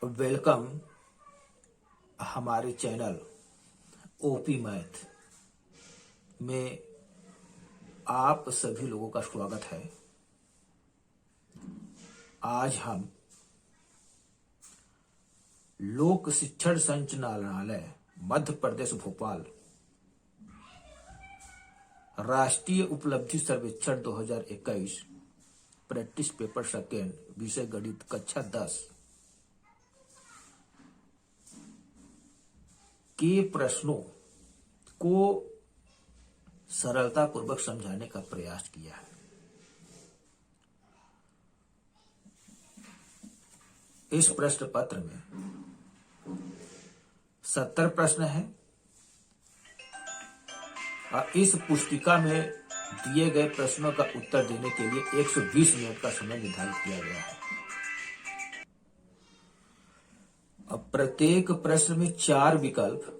Welcome हमारे channel OP math में आप सभी लोगों का स्वागत है। आज हम लोक शिक्षण संचालनालय मध्य प्रदेश भोपाल राष्ट्रीय उपलब्धि सर्वेक्षण 2021 प्रैक्टिस पेपर सेकेंड विषय गणित कक्षा 10 के प्रश्नों को सरलतापूर्वक समझाने का प्रयास किया है। इस प्रश्न पत्र में 70 प्रश्न हैं और इस पुस्तिका में दिए गए प्रश्नों का उत्तर देने के लिए 120 मिनट का समय निर्धारित किया गया है। अब प्रत्येक प्रश्न में 4 विकल्प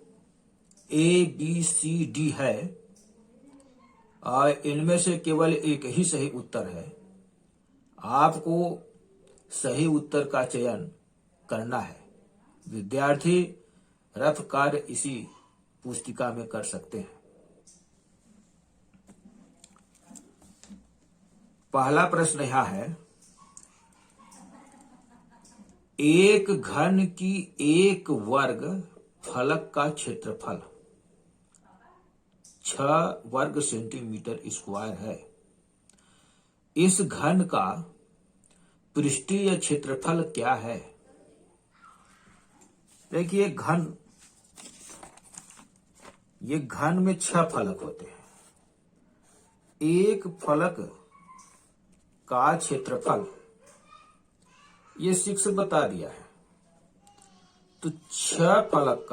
A, B, C, D है और इनमें से केवल एक ही सही उत्तर है। आपको सही उत्तर का चयन करना है। विद्यार्थी रफ कार्य इसी पुस्तिका में कर सकते हैं। पहला प्रश्न यह है, एक घन की एक वर्ग फलक का क्षेत्रफल 6 वर्ग सेंटीमीटर स्क्वायर है। इस घन का पृष्ठीय क्षेत्रफल क्या है? देखिए ये घन में 6 फलक होते हैं। एक फलक का क्षेत्रफल ये 6 बता दिया है, तो 6 फलक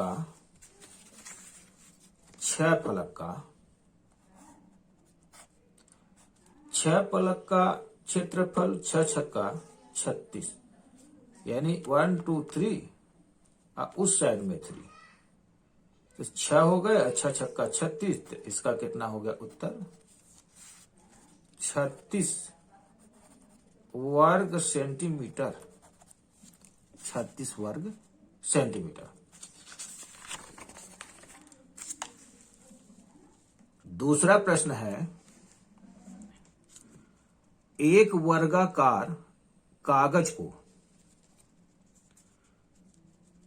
का क्षेत्रफल 6 छक्का 36, यानी 1 2 3 और उस साइड में 3, तो 6 हो गए। 6 छक्का 36, तो इसका कितना हो गया उत्तर? 36 वर्ग सेंटीमीटर। 36 वर्ग सेंटीमीटर। दूसरा प्रश्न है, एक वर्गाकार कागज को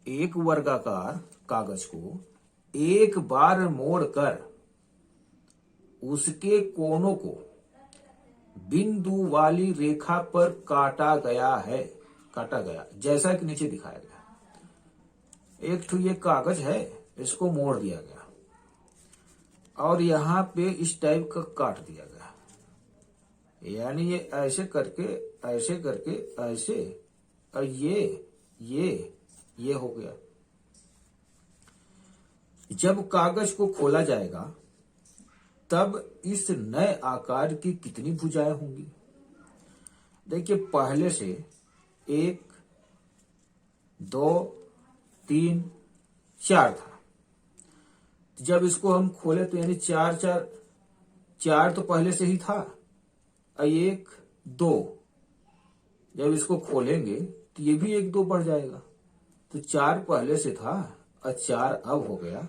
एक बार मोड़कर उसके कोनों को बिंदु वाली रेखा पर काटा गया जैसा कि नीचे दिखाया गया। एक तो ये कागज है, इसको मोड़ दिया गया और यहां पे इस टाइप का काट दिया गया, यानी ये ऐसे करके ऐसे और ये हो गया। जब कागज को खोला जाएगा तब इस नए आकार की कितनी भुजाएं होंगी? देखिए पहले से 1 2 3 4 था। जब इसको हम खोले तो यानी 4 तो पहले से ही था। 1 2, जब इसको खोलेंगे तो ये भी 1 2 बढ़ जाएगा, तो 4 पहले से था और 4 अब हो गया,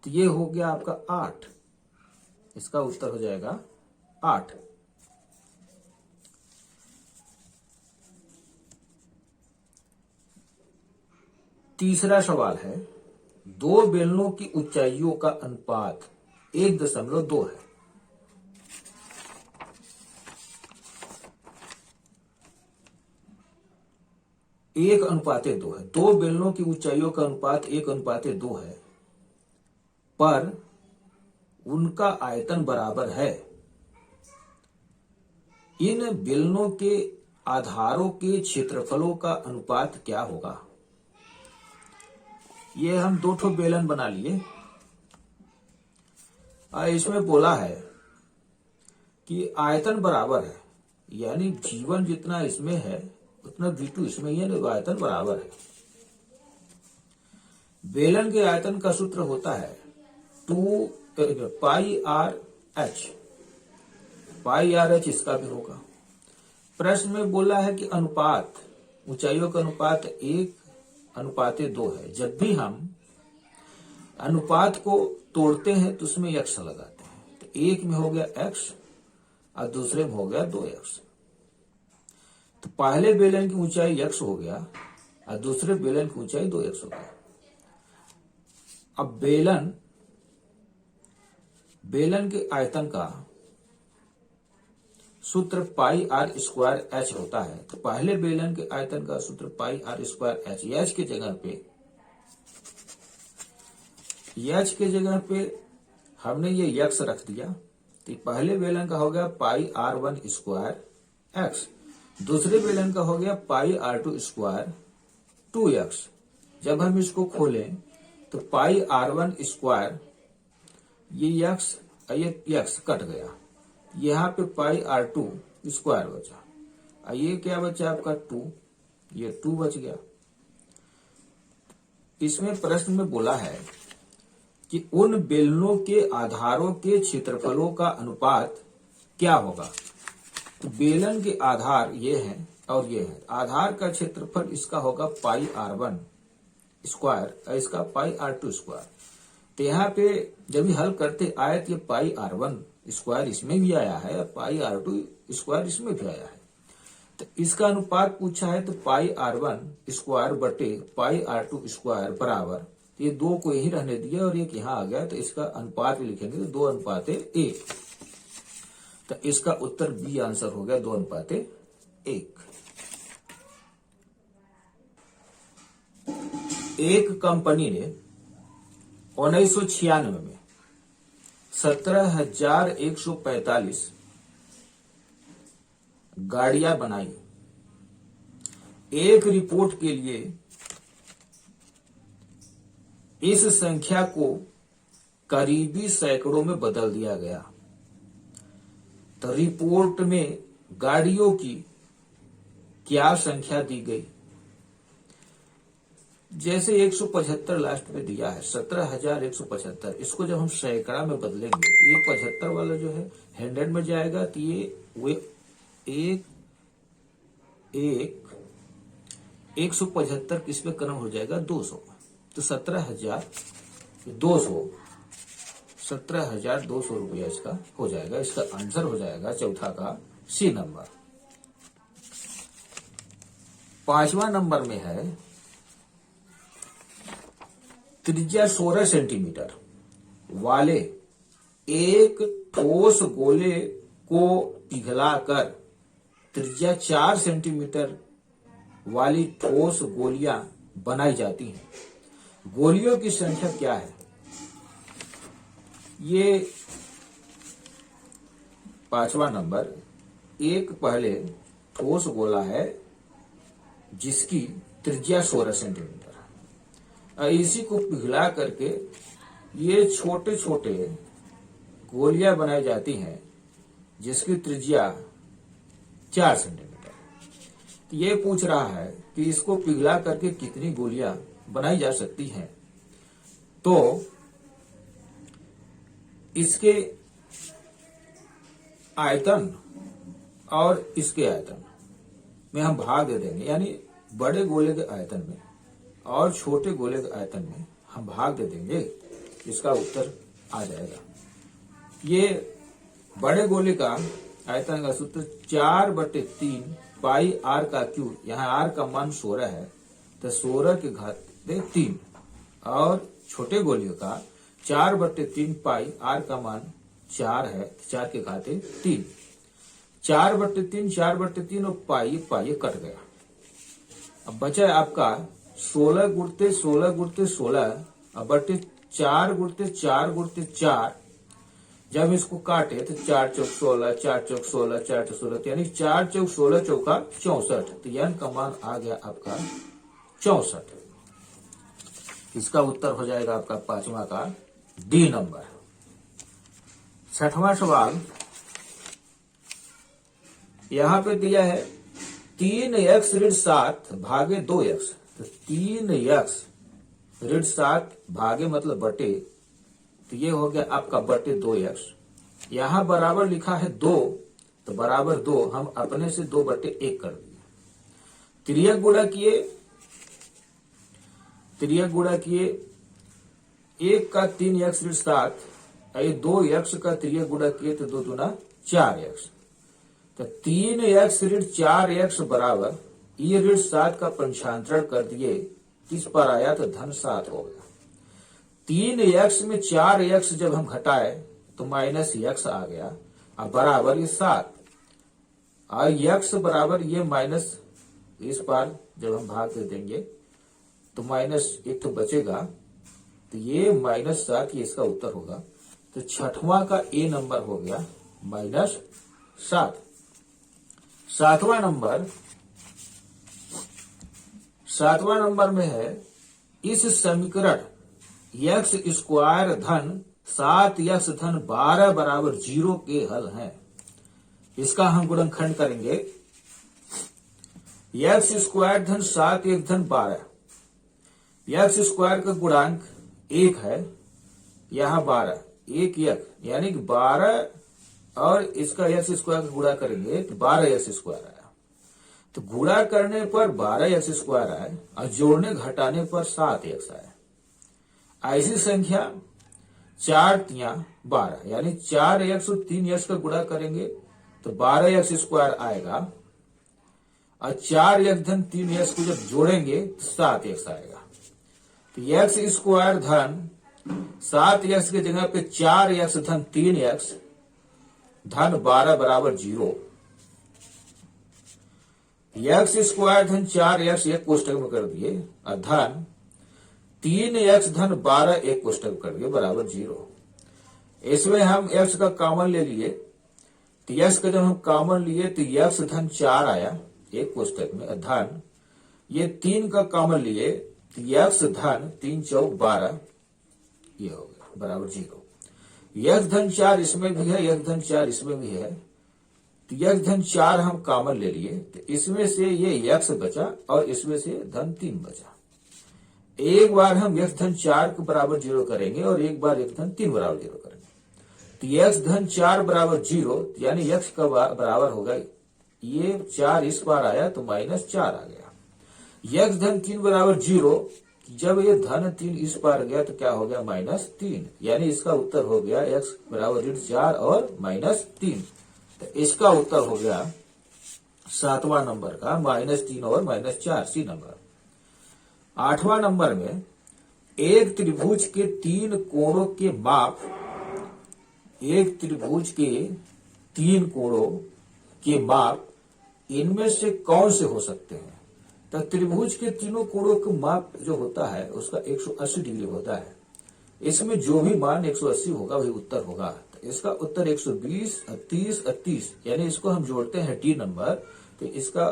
तो ये हो गया आपका 8। इसका उत्तर हो जाएगा 8। तीसरा सवाल है, 2 बेलनों की ऊंचाइयों का अनुपात 1.2 है। एक अनुपाते 2 है। 2 बेलनों की ऊंचाइयों का अनुपात 1:2 है, पर उनका आयतन बराबर है। इन बेलनों के आधारों के क्षेत्रफलों का अनुपात क्या होगा? ये हम 2 ठो बेलन बना लिए और इसमें बोला है कि आयतन बराबर है, यानी V1 जितना इसमें है उतना V2 इसमें है, तो आयतन बराबर है। बेलन के आयतन का सूत्र होता है 2 पाई आर एच। इसका भी होगा। प्रश्न में बोला है कि अनुपात ऊंचाइयों का अनुपात 1 अनुपाते 2 है। जब भी हम अनुपात को तोड़ते हैं तो उसमें x लगाते हैं। तो एक में हो गया x और दूसरे में हो गया 2x। तो पहले बेलन की ऊंचाई x हो गया और दूसरे बेलन की ऊंचाई 2x हो गया। अब बेलन के आयतन का सूत्र पाई आर स्क्वायर एच होता है। तो पहले बेलन के आयतन का सूत्र पाई आर स्क्वायर एच। एच की जगह पे हमने ये x रख दिया। तो पहले बेलन का हो गया पाई आर वन स्क्वायर एक्स, दूसरे बेलन का हो गया पाई आर टू स्क्वायर 2x। जब हम इसको खोलें तो पाई आर वन स्क्वायर ये x कट गया, यहाँ पे पाई आर टू स्क्वायर बचा और ये क्या बचा आपका 2, ये 2 बच गया। इसमें प्रश्न में बोला है कि उन बेलनों के आधारों के क्षेत्रफलों का अनुपात क्या होगा। तो बेलन के आधार ये हैं और ये है। आधार का क्षेत्रफल इसका होगा पाई आर वन स्क्वायर और इसका पाई आर टू स्क्वायर। तो यहाँ पे जब भी हल करते आए तो ये पाई आर वन स्क्वायर इसमें भी आया है और पाई आर टू स्क्वायर इसमें भी आया है। तो इसका अनुपात पूछा है तो पाई आर वन स्क्वायर बटे पाई आर टू स्क्वायर बराबर, ये 2 को यही रहने दिया और एक यहाँ आ गया। तो इसका अनुपात भी लिखेंगे तो 2:1। तो इसका उत्तर बी आंसर हो गया 2:1। एक कंपनी ने 1996 में 17,145 गाड़ियां बनाई। एक रिपोर्ट के लिए इस संख्या को करीबी सैकड़ों में बदल दिया गया। तो रिपोर्ट में गाड़ियों की क्या संख्या दी गई। जैसे 175 लास्ट में दिया है 17,175, इसको जब हम सैकड़ा में बदलेंगे तो ये 75 वाला जो है 100 में जाएगा। तो ये 175 किस पे कन्वर्ट हो जाएगा 200। तो 17,200 रुपया इसका हो जाएगा। इसका आंसर हो जाएगा चौथा का सी नंबर। 5वां नंबर में है त्रिज्या 16 सेंटीमीटर वाले एक ठोस गोले को पिघलाकर त्रिज्या 4 सेंटीमीटर वाली ठोस गोलियां बनाई जाती हैं। गोलियों की संख्या क्या है। ये 5वां नंबर, एक पहले ठोस गोला है जिसकी त्रिज्या 16 सेंटीमीटर, इसी को पिघला करके ये छोटे छोटे गोलियां बनाई जाती हैं जिसकी त्रिज्या 4 सेंटीमीटर। तो ये पूछ रहा है कि इसको पिघला करके कितनी गोलियां बनाई जा सकती हैं। तो इसके आयतन और इसके आयतन में हम भाग दे देंगे, यानी बड़े गोले के आयतन में और छोटे गोले के आयतन में हम भाग दे देंगे, इसका उत्तर आ जाएगा। ये बड़े गोले का आयतन का सूत्र 4/3 पाई आर का क्यूब, यहाँ आर का मान 16 है तो 16 के घात 3, और छोटे गोलियों का 4/3 पाई आर का मान 4 है, 4 के घात 3, 4/3 और पाई कट गया। अब बचा है आपका 16 गुणते 16 अब बटे 4 गुणते 4 जब इसको काटे तो 4 चौक 16, 4 चौक 16, 4 चौक 16, यानी 4 चौक 16 चौका 64। तो n का मान आ गया आपका 64। इसका उत्तर हो जाएगा आपका 5वां का डी नंबर। 6वां सवाल यहां पे दिया है 3x ऋण 7 भागे 2x। तो 3x ऋण 7 भागे मतलब बटे, तो ये हो गया आपका बटे 2x। यहां बराबर लिखा है 2, तो बराबर 2 हम अपने से 2/1 कर दिए। तिर्यक गुणा किए तिर्यक गुणा किए, 1 का 3x ऋण 7, ये 2x का तिर्यक गुणा किए तो 2 दूना 4x, तो 3x ऋण 4x बराबर ये ऋण 7 का पंचांतरण कर दिए, इस पर आया तो धन 7 हो गया। 3x में 4x जब हम घटाए तो माइनस x आ गया, अब बराबर ये 7, और x बराबर ये माइनस, इस पार जब हम भाग दे देंगे तो माइनस 1 तो बचेगा, तो ये -7 ये इसका उत्तर होगा। तो छठवां का ए नंबर हो गया -7। सातवां नंबर में है, इस समीकरण x स्क्वायर धन 7x धन 12 बराबर 0 के हल हैं। इसका हम गुणनखंड करेंगे। x स्क्वायर धन 7 1 धन 12, x स्क्वायर का गुणांक 1 है, यहां 12, 1 यानी कि 12 और इसका x स्क्वायर का गुणा करेंगे तो 12x स्क्वायर आया। तो गुणा करने पर 12x स्क्वायर आए और जोड़ने घटाने पर 7x आए। ऐसी संख्या 4 तिया 12, यानी 4x और 3x का गुणा करेंगे तो 12x स्क्वायर आएगा, और 4x धन 3x को जब जोड़ेंगे तो 7x आएगा। तो x स्क्वायर धन 7x की जगह पे 4x धन 3x धन 12 बराबर 0। x स्क्वायर धन 4x एक कोष्टक में कर दिए, और धन 3x धन 12 एक कोष्टक में कर दिए बराबर 0। इसमें हम x का कॉमन ले लिए, तो x का जब हम कॉमन लिए तो x धन 4 आया एक कोष्टक में, धन ये 3 का कॉमन लिए तो x धन 3 चौक 12 ये हो गया बराबर 0। x धन 4 इसमें भी है, x धन 4 इसमें भी है, तो x धन 4 हम कॉमन ले लिए, तो इसमें से ये x बचा और इसमें से धन 3 बचा। एक बार हम x धन 4 के बराबर 0 करेंगे और एक बार x धन 3 बराबर 0 करेंगे, तो x धन 4 बराबर 0, यानी x का बराबर होगा, ये 4 इस बार आया तो -4 आ गया। x धन 3 बराबर 0, जब ये धन 3 इस पार गया तो क्या हो गया -3, यानी इसका उत्तर हो गया x बराबर ऋण 4 और -3। तो इसका उत्तर हो गया 7वां नंबर का -3 और -4 सी नंबर। 8वां नंबर में, एक त्रिभुज के 3 कोणों के माप, एक त्रिभुज के 3 कोणों के माप इनमें से कौन से हो सकते हैं। तो त्रिभुज के तीनों कोणों का माप जो होता है उसका 180 डिग्री होता है। इसमें जो भी मान 180 होगा वही उत्तर होगा। तो इसका उत्तर 120, 30, 30, यानी इसको हम जोड़ते हैं डी नंबर, तो इसका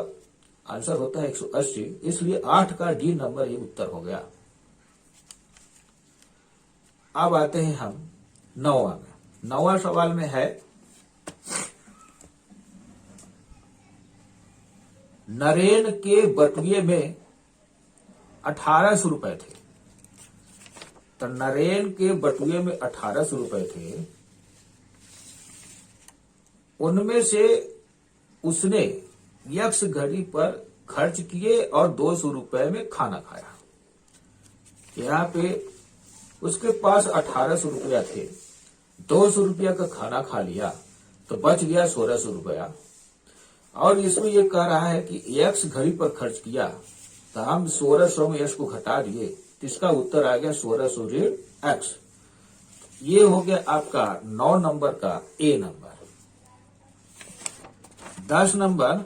आंसर होता है 180, इसलिए 8 का डी नंबर ये उत्तर हो गया। अब आते हैं हम 9वां में। 9वां सवाल में है, नरेन के बटुए में 1800 रुपए थे। तो नरेन के बटुए में 1800 रुपए थे, उनमें से उसने यक्ष घड़ी पर खर्च किए और 200 रुपए में खाना खाया। यहाँ पे उसके पास 1800 रुपया थे, 200 रुपया का खाना खा लिया तो बच गया 1600 रुपया। और इसमें यह कह रहा है कि यक्ष घड़ी पर खर्च किया, तो हम 1600 में यक्ष को घटा दिए, तो इसका उत्तर आ गया 1600 ऋण x। ये हो गया आपका 9 नंबर का ए नंबर। 10 नंबर,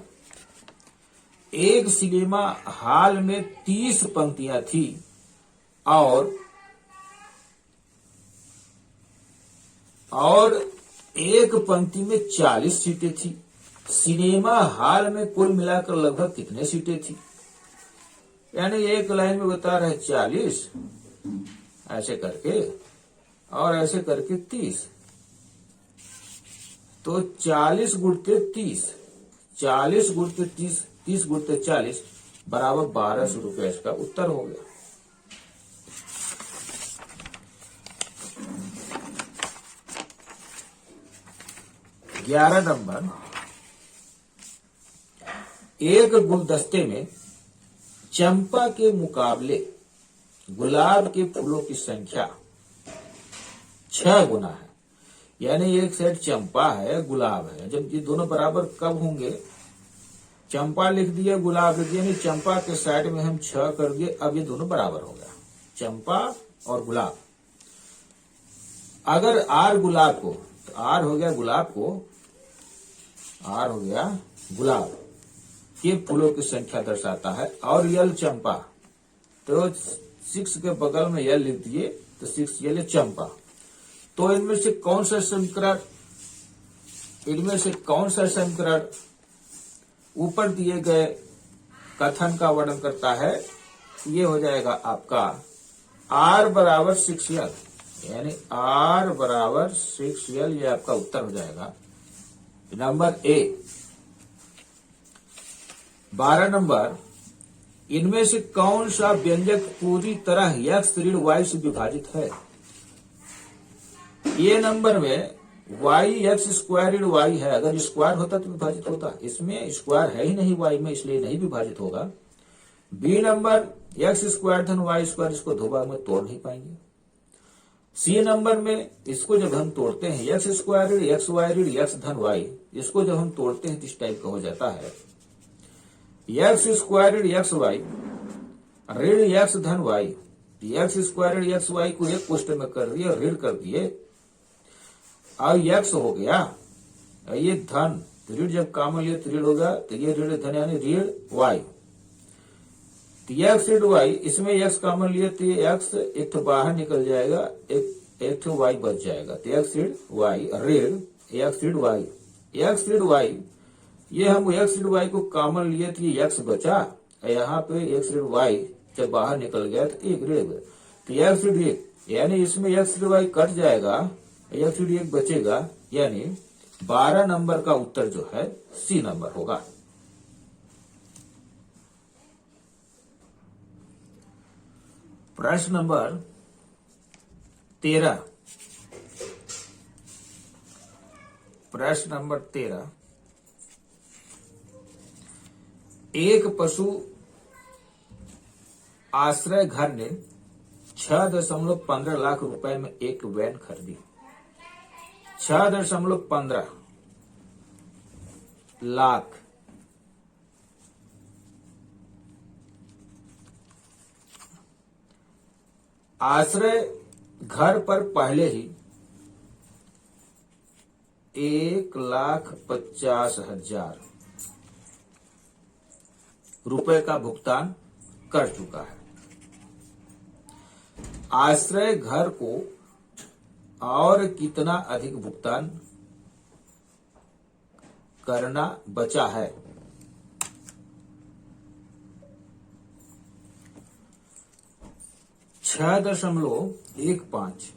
एक सिनेमा हॉल में 30 पंक्तियां थी और एक पंक्ति में 40 सीटें थी। सिनेमा हॉल में कुल मिलाकर लगभग कितने सीटें थी। यानी एक लाइन में बता रहे 40, ऐसे करके और ऐसे करके 30, तो 40 गुणते 30, 40 गुणते 30, 30 गुणते 40 बराबर 1200 रुपये इसका उत्तर हो गया। ग्यारह नंबर, एक गुलदस्ते में चंपा के मुकाबले गुलाब के फूलों की संख्या 6 गुना है। यानी एक साइड चंपा है, गुलाब है। जब ये दोनों बराबर कब होंगे? चंपा लिख दिया, गुलाब लिख दिया, यानी चंपा के साइड में हम 6 कर दिए, अब ये दोनों बराबर हो गया, चंपा और गुलाब। अगर आर गुलाब को, तो आर हो गया गुलाब को, आर हो गया गुलाब के फूलों की संख्या दर्शाता है, और यल चंपा, तो 6 के बगल में यल लिख दिए, तो 6 यल चंपा। तो इनमें से कौन सा समीकरण, ऊपर दिए गए कथन का वर्णन करता है? ये हो जाएगा आपका R बराबर 6L, यानी R बराबर 6L, ये आपका उत्तर हो जाएगा नंबर ए। 12 नंबर, इनमें से कौन सा व्यंजक पूरी तरह x ऋण y से विभाजित है? ये नंबर में y x स्क्वायर ऋण y है, अगर स्क्वायर होता तो विभाजित होता, इसमें स्क्वायर है ही नहीं y में, इसलिए नहीं विभाजित होगा। बी नंबर x स्क्वायर धन y स्क्वायर, इसको दो भाग में तोड़ नहीं पाएंगे। सी नंबर में इसको जब हम तोड़ते हैं, x स्क्वायर ऋण x y ऋण x धन y, इसको जब हम तोड़ते हैं तो इस टाइप का हो जाता है, x स्क्वायर ऋण x y ऋण x धन y, x स्क्वायर ऋण x y को एक कोष्टक में कर दिए, ऋण कर दिए, अब x हो गया, ये धन, ऋण जब कॉमन लिया तो ऋण होगा, तो ये ऋण धन यानी ऋण y, तो x ऋण y, इसमें x कॉमन लिया तो ये x एक तो बाहर निकल जाएगा, एक तो y बच जाएगा, तो x ऋण y ऋण x ऋण y, x ऋण y, ये हम x ऋण y को कॉमन लिए तो ये x बचा, यहाँ पे x ऋण y जब बाहर निकल गया तो एक ऋण, तो x ऋण 1, यानी इसमें x ऋण y कट जाएगा, x ऋण 1 बचेगा, यानी 12 नंबर का उत्तर जो है सी नंबर होगा। प्रश्न नंबर 13, प्रश्न नंबर 13, एक पशु आश्रय घर ने 6.15 लाख रुपए में एक वैन खरीदी। 6.15 लाख आश्रय घर पर पहले ही 1,50,000 रुपए का भुगतान कर चुका है। आश्रय घर को और कितना अधिक भुगतान करना बचा है? 6.15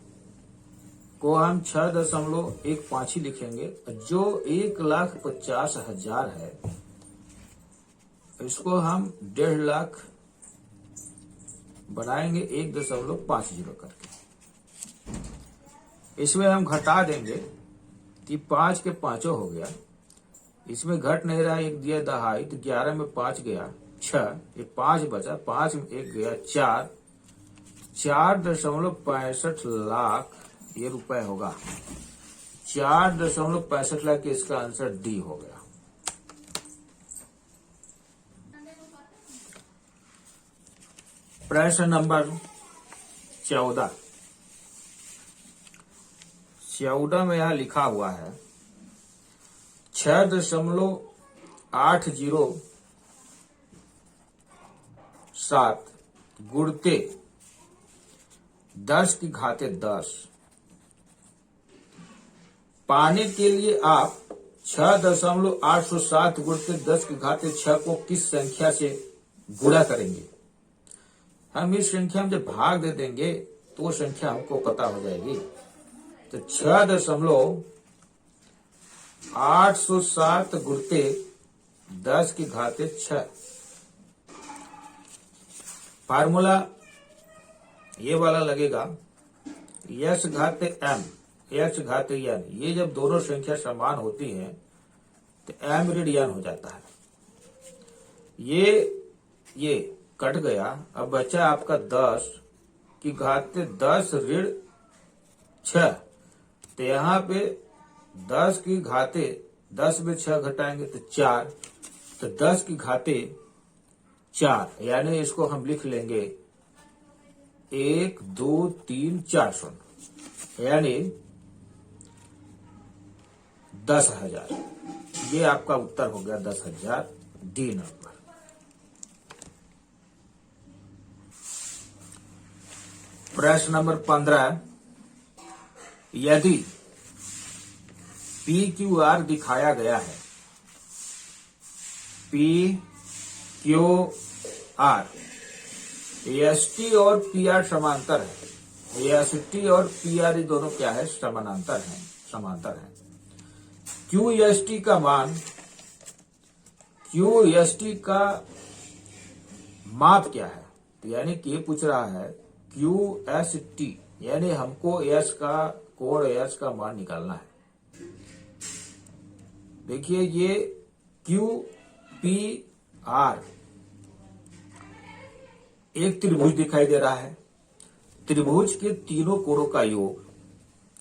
को हम 6.15 ही लिखेंगे, जो 1,50,000 है, इसको हम 1.5 लाख बनाएंगे 1.50 करके, इसमें हम घटा देंगे कि 5 के 5 हो गया, इसमेमें घट नहीं रहा, एक दिया 2.5, तो 11 में 5 गया 6, ये 5 बचा, 5 में 1 गया 4, 4.65 लाख ये रुपए होगा, 4.65 लाख, इसका आंसर डी हो गया। प्रश्न नंबर 14 में यहां लिखा हुआ है 6.807 गुणते 10 की घाते 10 पाने के लिए आप 6.807 गुणते 10 की घाते 6 को किस संख्या से गुणा करेंगे? हम इस संख्या में जब भाग दे देंगे तो वो संख्या हमको पता हो जाएगी। तो 6.807 गुणते 10 की घाते 6, फार्मूला ये वाला लगेगा, यश घाते m h घाते n, ये जब दोनों संख्या समान होती हैं तो m ऋण n हो जाता है। ये कट गया, अब बचा आपका 10, की घाते 10 ऋण 6, तो यहाँ पे 10 की घाते 10 में 6 घटाएंगे तो 4, तो 10 की घाते 4, यानी इसको हम लिख लेंगे 1 2 3 4 शून्य, यानी 10,000। ये आपका उत्तर हो गया 10,000, डी नंबर। प्रश्न नंबर 15, यदि पी क्यू आर दिखाया गया है, P Q R, S T और पी आर समांतर है, एस टी और पी आर ये दोनों क्या है, समानांतर है, समांतर है। क्यू एस टी का मान, क्यू एस टी का माप क्या है, तो यानी कि ये पूछ रहा है क्यू एस टी, यानी हमको एस का कोण एस का मान निकालना है। देखिए ये क्यू पी आर एक त्रिभुज दिखाई दे रहा है, त्रिभुज के तीनों कोणों का योग,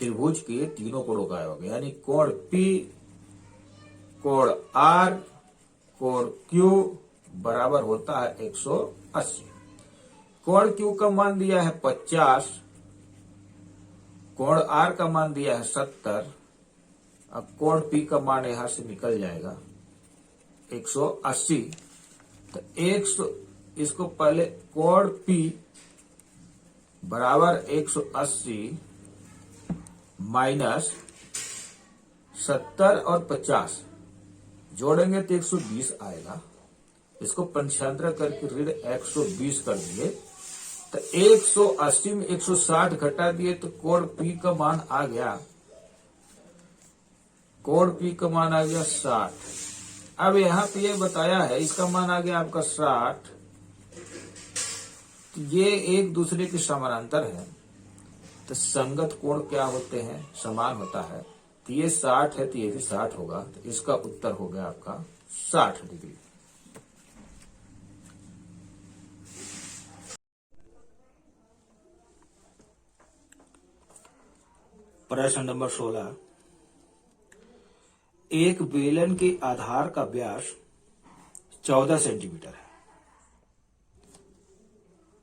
त्रिभुज के तीनों कोणों का योग, यानी कोण पी, कोण आर, कोण क्यू बराबर होता है 180। कोण क्यू का मान दिया है 50, कोण आर का मान दिया है 70, अब कोण पी का मान यहां से निकल जाएगा 180, तो 100, इसको पहले कोण पी बराबर 180 माइनस 70 और 50 जोड़ेंगे तो 120 आएगा। इसको पंचांतर करके ऋण 120 कर दिए, तो 180 में 160 घटा दिए तो कोण पी का मान आ गया, कोण पी का मान आ गया 60। अब यहाँ पे ये बताया है इसका मान आ गया आपका 60, तो ये एक दूसरे के समानांतर है, तो संगत कोण क्या होते हैं, समान होता है, तो ये 60 है तो ये भी 60 होगा, तो इसका उत्तर हो गया आपका 60 डिग्री। प्रश्न नंबर 16, एक बेलन के आधार का व्यास 14 सेंटीमीटर है,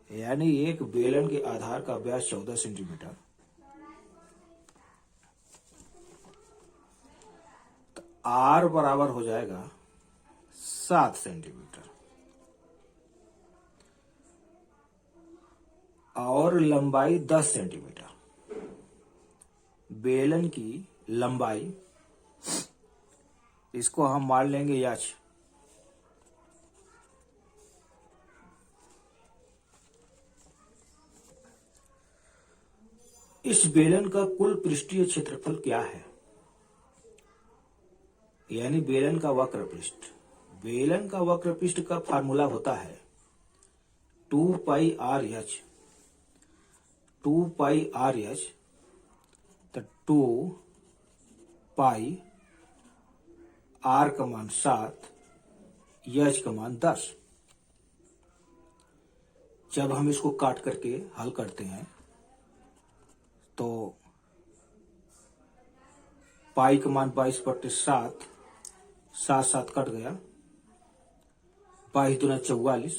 यानी एक बेलन के आधार का व्यास 14 सेंटीमीटर, तो आर बराबर हो जाएगा 7 सेंटीमीटर, और लंबाई 10 सेंटीमीटर। बेलन की लंबाई, इसको हम मान लेंगे एच, इस बेलन का कुल पृष्ठीय क्षेत्रफल क्या है, यानी बेलन का वक्र पृष्ठ। बेलन का वक्र पृष्ठ का फार्मूला होता है 2 पाई आर एच, 2 पाई आर एच, तो 2 पाई आर का मान 7, एच का मान 10। जब हम इसको काट करके हल करते हैं तो पाई का मान 22/7, 7 7 कट गया, 22 दूना 44,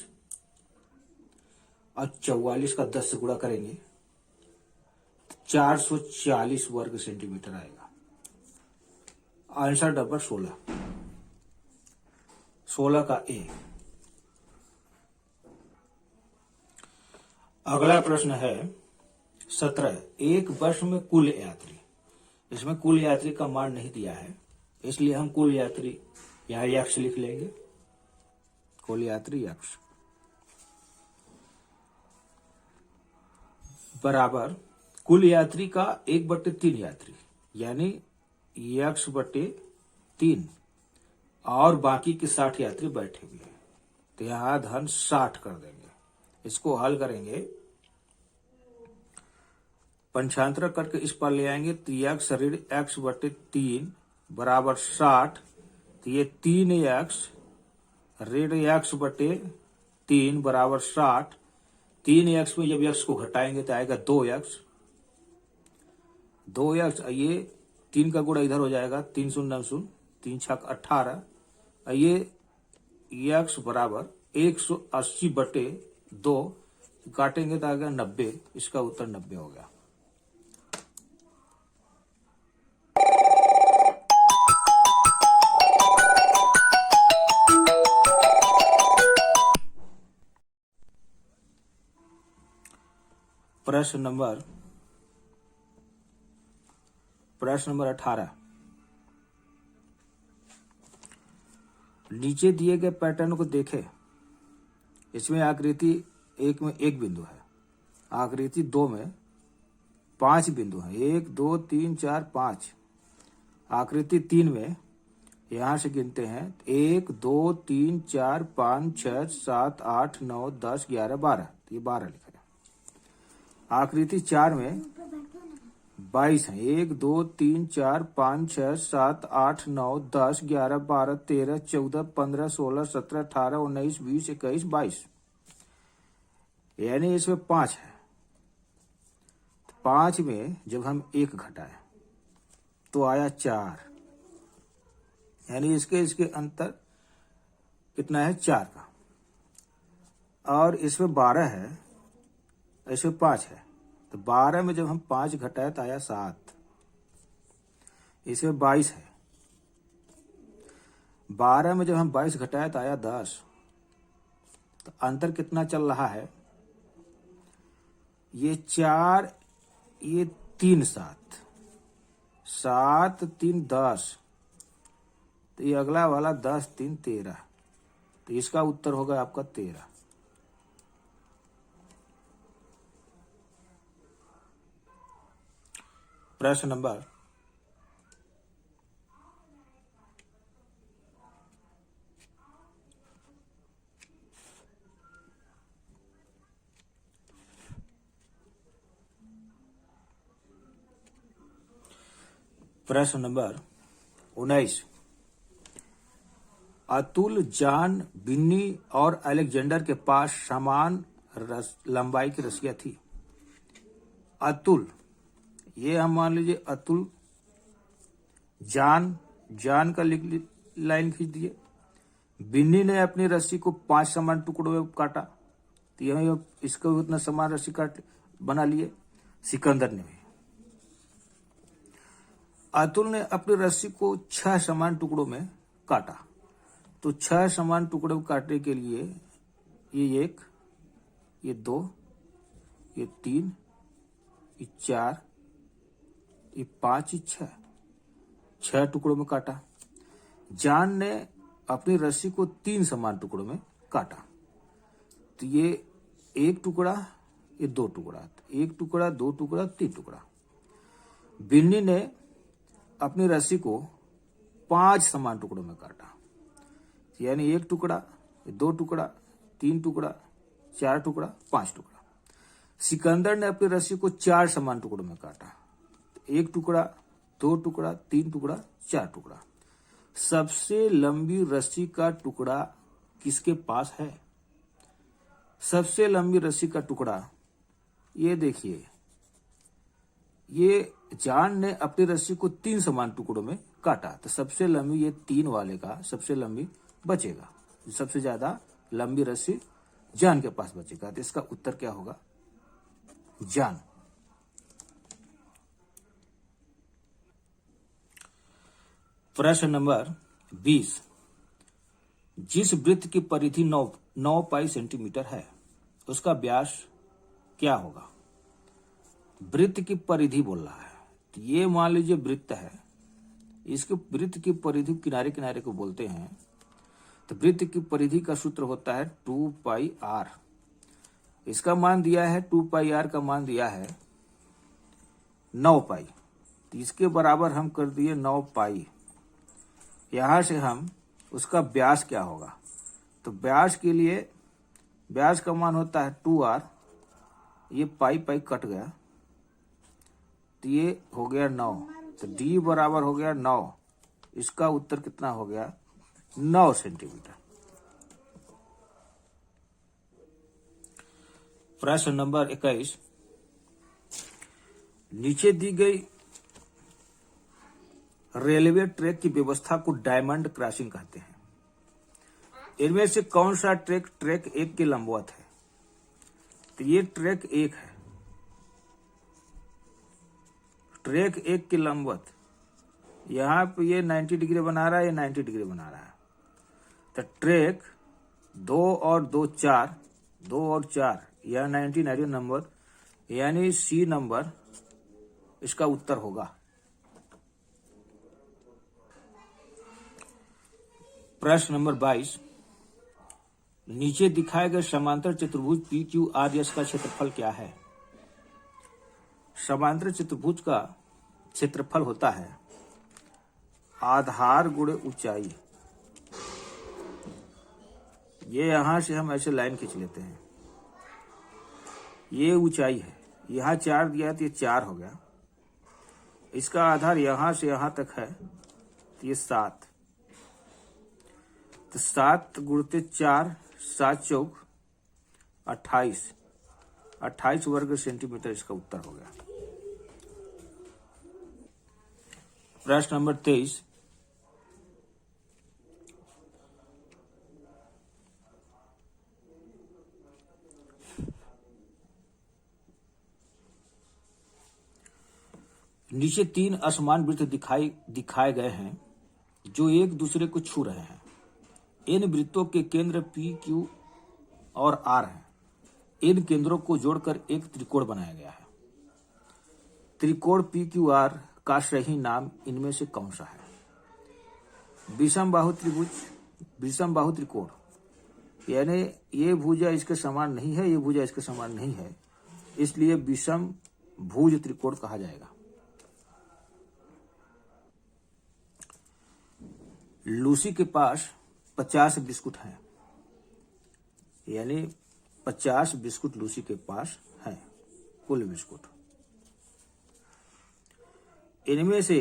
और 44 का 10 से गुणा करेंगे 440 वर्ग सेंटीमीटर आएगा। आंसर नंबर 16, 16 का ए। अगला प्रश्न है 17, एक बस में कुल यात्री, इसमें कुल यात्री का मान नहीं दिया है, इसलिए हम कुल यात्री यहां यक्ष लिख लेंगे, कुल यात्री यक्ष बराबर कुल यात्री का 1/3 यात्री, यानी x/3, और बाकी के 60 यात्री बैठे हुए हैं, तो यहां धन 60 कर देंगे। इसको हल करेंगे, पंचांतर करके इस पर ले आएंगे तो x ऋण x/3 बराबर 60, तो ये 3x ऋण x/3 बराबर 60, 3x में जब x को घटाएंगे तो आएगा 2x। 2x, ये 3 का गुणा इधर हो जाएगा, 3 शून्य 0, 3 छक 18। ये x बराबर 180/2 काटेंगे तो आएगा 90। इसका उत्तर 90 हो गया। प्रश्न नंबर 18। नीचे दिए गए पैटर्न को देखें। इसमें आकृति 1 में 1 बिंदु है, आकृति 2 में 5 बिंदु हैं, 1 2 3 4 5। आकृति 3 में यहां से गिनते हैं 1 2 3 4 5 6 7 8 9 10 11 12। ये 12 लिखा है। आकृति 4 में 22 है, 1 2 3 4 5 6 7 8 9 10 11 12 13 14 15 16 17 18 19 20 21 22। यानी इसमें 5 है। 5 में जब हम 1 घटाए तो आया 4। यानी इसके अंतर कितना है? 4 का। और इसमें 12 है, इसमें 5 है, तो 12 में जब हम 5 घटाए तो आया 7। इसमें 22 है, 12 में जब हम 22 घटाए तो आया 10। तो अंतर कितना चल रहा है? ये 4, ये 3 7, 7 3 10, तो ये अगला वाला 10 3 13। तो इसका उत्तर होगा आपका 13। प्रश्न नंबर 19। अतुल, जॉन, बिन्नी और अलेक्जेंडर के पास समान लंबाई की रस्सियां थी। अतुल, ये हम मान लीजिए अतुल, जान का लाइन खींच दिए। बिन्नी ने अपनी रस्सी को 5 समान टुकड़ों में काटा, तो यही इसको उतना समान रस्सी काट बना लिए। सिकंदर ने भी। अतुल ने अपनी रस्सी को 6 समान टुकड़ों में काटा, तो 6 समान टुकड़ों में काटने के लिए ये 1, ये 2, ये 3, ये 4, ये 5, ये 6 टुकड़ों में काटा। जॉन ने अपनी रस्सी को 3 समान टुकड़ों में काटा, तो ये 1 टुकड़ा, ये 2 टुकड़ा, 1 टुकड़ा 2 टुकड़ा 3 टुकड़ा। बिन्नी ने अपनी रस्सी को 5 समान टुकड़ों में काटा, यानी 1 टुकड़ा, 2 टुकड़ा, 3 टुकड़ा, 4 टुकड़ा, 5 टुकड़ा। सिकंदर ने अपनी रस्सी को 4 समान टुकड़ों में काटा, 1 टुकड़ा, 2 टुकड़ा, 3 टुकड़ा, 4 टुकड़ा। सबसे लंबी रस्सी का टुकड़ा किसके पास है? सबसे लंबी रस्सी का टुकड़ा, ये देखिए, ये जॉन ने अपनी रस्सी को 3 समान टुकड़ों में काटा, तो सबसे लंबी ये 3 वाले का सबसे लंबी बचेगा। सबसे ज्यादा लंबी रस्सी जॉन के पास बचेगा, तो इसका उत्तर क्या होगा? जॉन। प्रश्न नंबर 20। जिस वृत्त की परिधि 9 पाई सेंटीमीटर है, उसका व्यास क्या होगा? वृत्त की परिधि बोल रहा है, तो ये मान लीजिए वृत्त है। इसके वृत्त की परिधि किनारे किनारे को बोलते हैं। तो वृत्त की परिधि का सूत्र होता है 2 पाई r। इसका मान दिया है 2 पाई r का मान दिया है 9 पाई, तो इसके बराबर हम कर दिए 9 पाई। यहां से हम उसका व्यास क्या होगा? तो व्यास के लिए व्यास का मान होता है 2r, ये पाई पाई कट गया, तो ये हो गया 9, तो d बराबर हो गया 9। इसका उत्तर कितना हो गया? 9 सेंटीमीटर। प्रश्न नंबर 21, नीचे दी गई रेलवे ट्रैक की व्यवस्था को डायमंड क्रॉसिंग कहते हैं। इनमें से कौन सा ट्रैक ट्रैक 1 के लंबवत है? तो ये ट्रैक 1 है, ट्रैक 1 के लंबवत। यहां पे ये 90 डिग्री बना रहा है, ये 90 डिग्री बना रहा है। तो ट्रैक 2 और 2 4, 2 और 4 यह 90 नंबर, यानी सी नंबर इसका उत्तर होगा। प्रश्न नंबर 22, नीचे दिखाए गए समांतर चतुर्भुज PQRS का क्षेत्रफल क्या है? समांतर चतुर्भुज का क्षेत्रफल होता है आधार गुणे ऊंचाई। ये यहां से हम ऐसे लाइन खींच लेते हैं, ये ऊंचाई है, यहां 4 दिया तो ये 4 हो गया। इसका आधार यहां से यहां तक है तो ये 7, तो 7 गुणते 4, 7 चौक 28, 28 वर्ग सेंटीमीटर इसका उत्तर हो गया। प्रश्न नंबर 23, नीचे 3 असमान वृत्त दिखाए गए हैं जो एक दूसरे को छू रहे हैं। इन वृत्तों के केंद्र P, Q और R हैं। इन केंद्रों को जोड़कर एक त्रिकोण बनाया गया है। त्रिकोण PQR का सही नाम इनमें से कौन सा है? विषम बाहु त्रिभुज, विषम बाहु त्रिकोण, यानी ये भुजा इसके समान नहीं है, ये भुजा इसके समान नहीं है, इसलिए विषम भुज त्रिकोण कहा जाएगा। लूसी के पास 50 बिस्कुट हैं, यानी 50 बिस्कुट लूसी के पास हैं, कुल बिस्कुट। इनमें से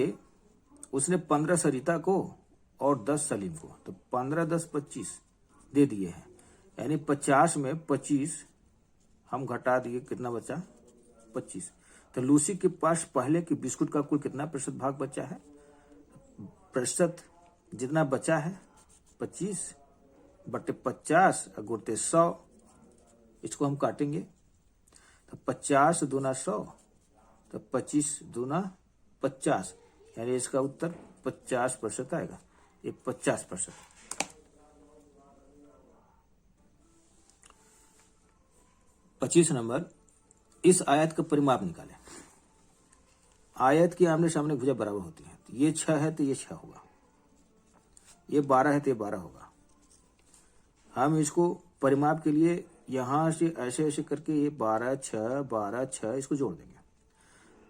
उसने 15 सरिता को और 10 सलीम को, तो 15, 10, 25 दे दिए हैं, यानी 50 में 25 हम घटा दिए, कितना बचा? 25। तो लूसी के पास पहले के बिस्कुट का कुल कितना प्रतिशत भाग बचा है? प्रतिशत जितना बचा है 25 बटे 50 गुणते 100, इसको हम काटेंगे तो 50 दूना 100, तो 25 दूना 50, यानी इसका उत्तर 50% आएगा। ये 50%। पच्चीस नंबर, इस आयत का परिमाप निकालें। आयत की आमने सामने भुजा बराबर होती है, ये 6 है तो ये 6 होगा, ये 12 है तो ये 12 होगा। हम इसको परिमाप के लिए यहां से ऐसे ऐसे करके ये 12 6 12 6 इसको जोड़ देंगे,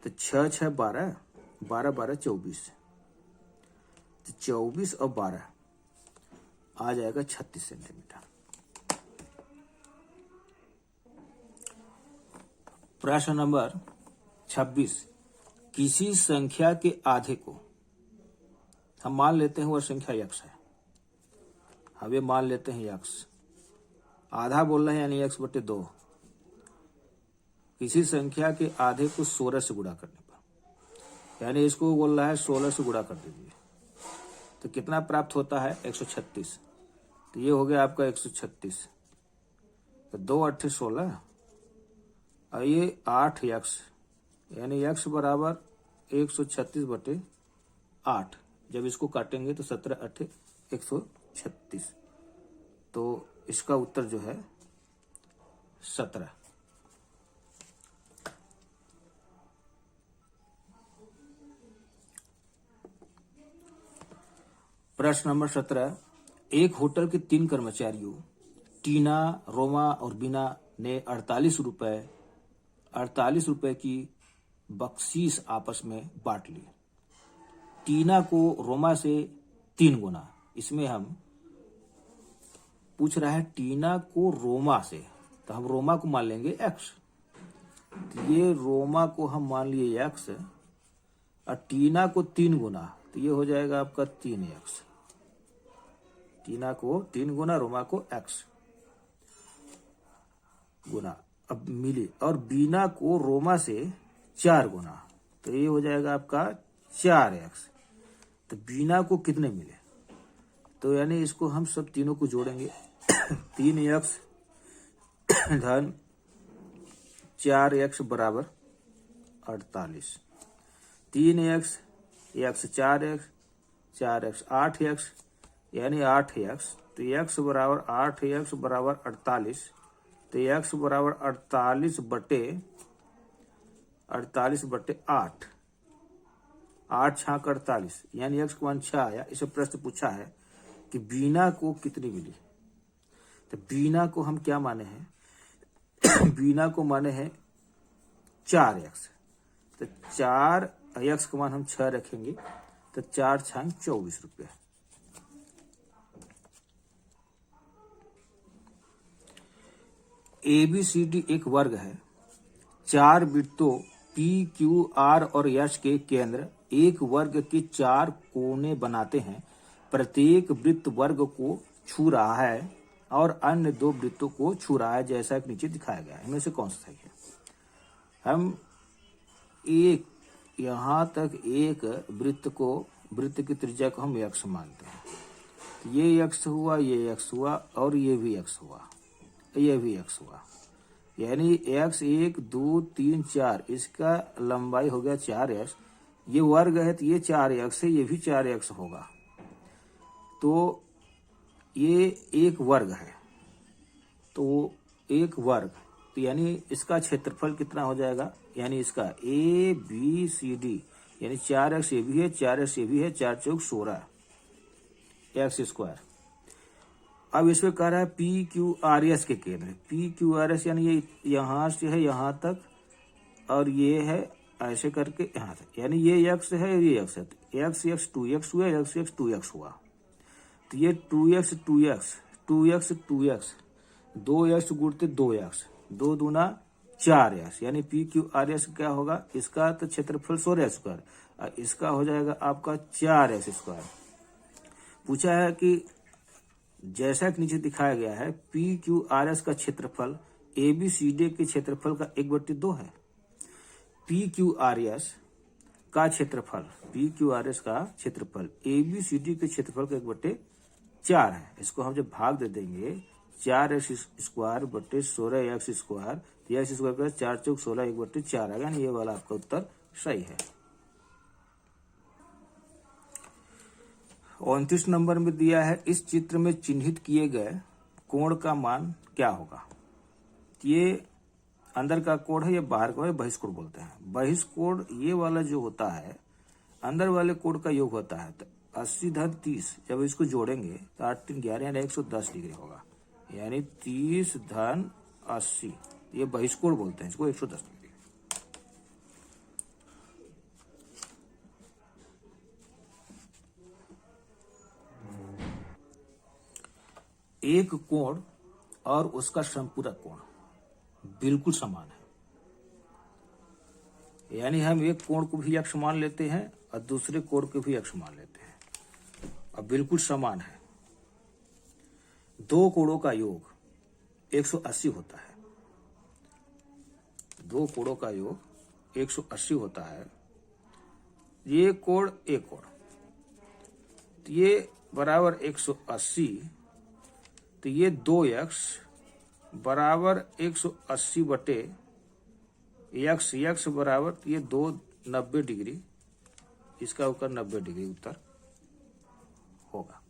तो 6 6 12, 12 12 24, तो 24 और 12 आ जाएगा 36 सेंटीमीटर। प्रश्न नंबर 26, किसी संख्या के आधे को हम मान लेते हैं वह संख्या x है, हम ये मान लेते हैं x, आधा बोल रहे हैं यानी x बटे 2। किसी संख्या के आधे को 16 से गुणा करने पर, यानी इसको बोल रहा है 16 से गुणा कर दीजिए, तो कितना प्राप्त होता है? 136। तो ये हो गया आपका 136, तो 2 8 16 और ये 8x, यानी x बराबर 136 बटे 8। जब इसको काटेंगे तो 17 8 136, तो इसका उत्तर जो है 17। प्रश्न नंबर 17, एक होटल के 3 कर्मचारियों टीना, रोमा और बीना ने 48 रुपए की बख्शीश आपस में बांट ली। टीना को रोमा से 3 गुना, इसमें हम पूछ रहा है टीना को रोमा से, तो हम रोमा को मान लेंगे x, तो ये रोमा को हम मान लिए x और टीना को 3 गुना, तो ये हो जाएगा आपका 3x। टीना को 3 गुना, रोमा को x गुना, अब मिली, और बीना को रोमा से 4 गुना, तो ये हो जाएगा आपका 4x। तो बीना को कितने मिले, तो यानी इसको हम सब तीनों को जोड़ेंगे 3x धन 4x बराबर 48। 3x, x 4x, 4x 8x, यानी 8x। तो x बराबर 8x बराबर 48। तो x बराबर 48 बटे 8। 8 छाक 48, यानी x का मान 6 आया। इसे प्रश्न पूछा है कि बीना को कितनी मिली। तो बीना को हम क्या माने हैं बीना को माने हैं 4x। तो 4x का मान हम 6 रखेंगे, तो 4 छाक 24 रुपये। ABCD एक वर्ग है। 4 वृत्तों P, Q, R और S के केंद्र एक वर्ग के 4 कोने बनाते हैं। प्रत्येक वृत्त वर्ग को छू रहा है और अन्य 2 वृत्तों को छू रहा है, जैसा कि नीचे दिखाया गया है। इनमें से कौन सा सही है? हम एक यहाँ तक एक वृत्त की त्रिज्या को हम x मानते हैं। तो ये x हुआ, ये x हुआ, और ये भी x हुआ, ये भी x हुआ, यानी x 1 2 3 4, इसका लंबाई हो गया 4x। ये वर्ग है तो ये 4x है, ये भी 4x होगा। तो ये एक वर्ग है, तो एक वर्ग, तो यानी इसका क्षेत्रफल कितना हो जाएगा, यानी इसका ABCD, यानी 4x ये भी है, 4x ये भी है, 4 चौक 16 x स्क्वायर। अब इसमें कह रहा है PQRS के केंद्र। PQRS यानी ये यहाँ से है यहाँ तक, और ये है ऐसे करके यहाँ तक, यानी ये x है, ये x है। x 2x हुआ, x 2x हुआ। तो ये 2x 2x 2x 2x 2x गुणते 2x, 2 दूना 4x, यानी PQRS क्या होगा, इसका तो क्षेत्रफल 16 स्क्वायर, इसका हो जाएगा आपका 4x स्क्वायर। पूछा है कि जैसा कि नीचे दिखाया गया है PQRS का क्षेत्रफल ABCD के क्षेत्रफल का 1/2 है। PQRS का क्षेत्रफल ABCD के क्षेत्रफल का 1/4 है। इसको हम जब भाग दे देंगे 4x स्क्वायर बटे 16x स्क्वायर, x स्क्वायर का 4 चौक 16 1/4 आएगा। ये वाला आपका उत्तर सही है। 29 नंबर में दिया है, इस चित्र में चिन्हित किए गए कोण का मान क्या होगा। ये अंदर का कोण है, ये बाहर का है, बहिष्कोण बोलते हैं। बहिष्कोण ये वाला जो होता है, अंदर वाले कोण का योग होता है। तो 80 धन 30, जब इसको जोड़ेंगे तो 8 3 11 यानी 110 डिग्री होगा, यानी 30 धन 80, ये बहिष्कोण बोलते हैं इसको, 110 डिग्री। एक कोण और उसका समपूरक कोण बिल्कुल समान है, यानी हम एक कोण को भी x मान लेते हैं और दूसरे कोण को भी x मान लेते हैं, और बिल्कुल समान है। दो कोणों का योग 180 होता है, दो कोणों का योग 180 होता है। ये कोण एक कोण, तो ये बराबर 180, तो ये 2x बराबर 180 बटे x बराबर ये 90 डिग्री, इसका उत्तर 90 डिग्री उत्तर होगा।